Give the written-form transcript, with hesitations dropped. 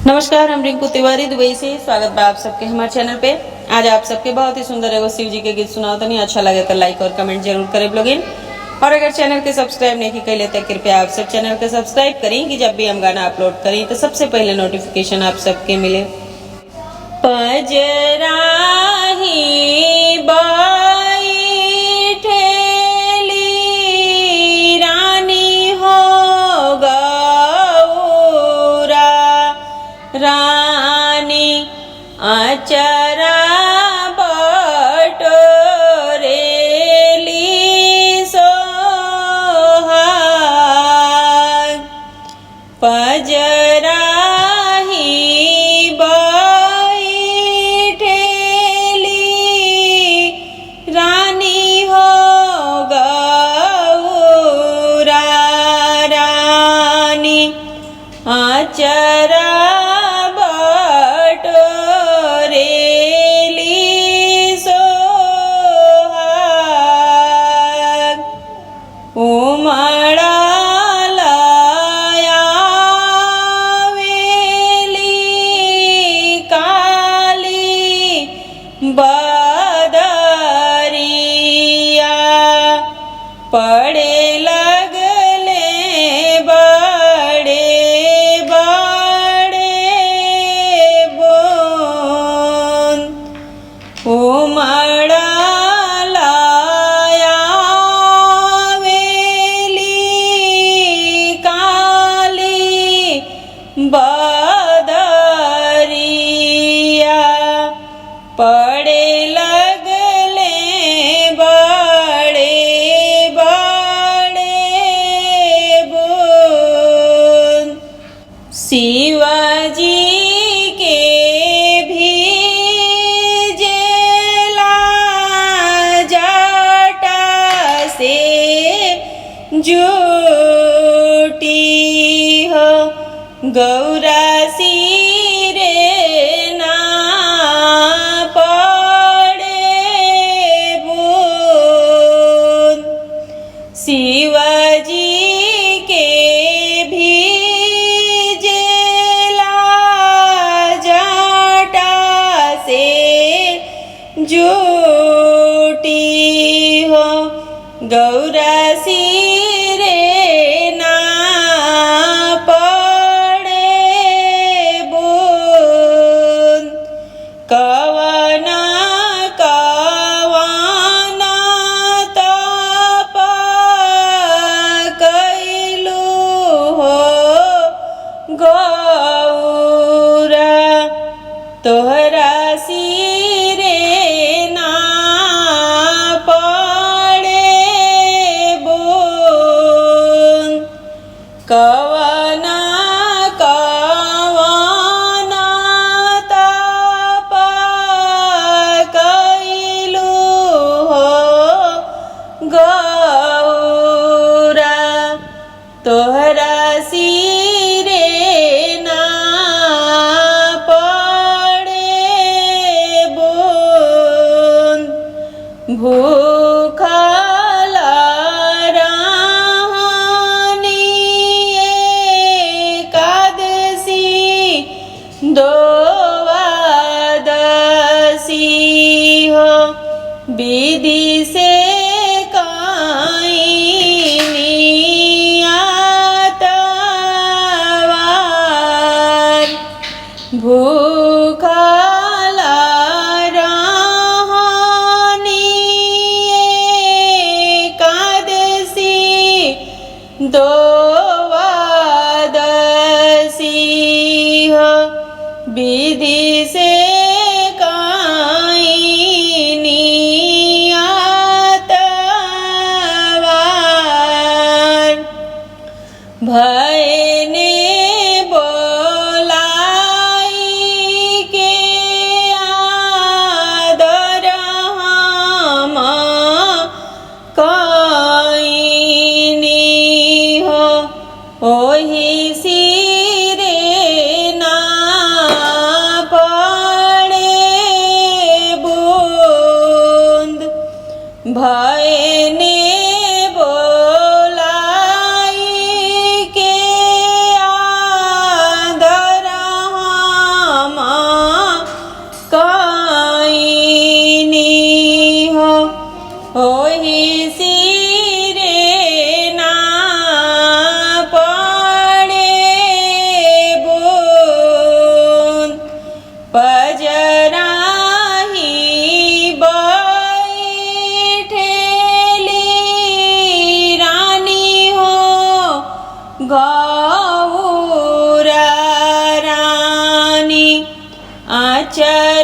नमस्कार, हम रिंकू तिवारी दुबई से। स्वागत बा आप सबके हमारे चैनल पे। आज आप सबके बहुत ही सुंदर एगो शिव जी के गीत सुनाओ तनी। अच्छा लगे तो लाइक और कमेंट जरूर करे लोगिन। और अगर चैनल के सब्सक्राइब नहीं कैले तो कृपया आप सब चैनल के सब्सक्राइब करें कि जब भी हम गाना अपलोड करें तो सबसे पहले नोटिफिकेशन आप सबके मिले। पजराही रानी आचरा बटोरेली सोहाग। पजराही बैठेली रानी हो गौरा। रानी आचरा बदरिया पड़े लगले बड़े बड़े बूंद। उमड़ा लायावेली काली बदरिया पड़े लगले बड़े बड़े बूंद। शिवाजी के भी जेला जटा से जुटी हो गौरा सिरे ना शिवाजी के भी जेला जटा से जुटी हो गौरा सिरे ना पड़े बूंद। कवना गौरा तोहरा सिरे ना पड़े बूंद। कवना कवना तप कैलू हो गौरा तोहरा सिरे ना पड़े बूंद। भूखल रहनी एकादशी द्वादशी हो विधि से भूखल रहनी एकादशी द्वादशी हो विधि से भयने बोलाई के आदर हम कईनी हो ओही सिरे ना गौरा रानी आचर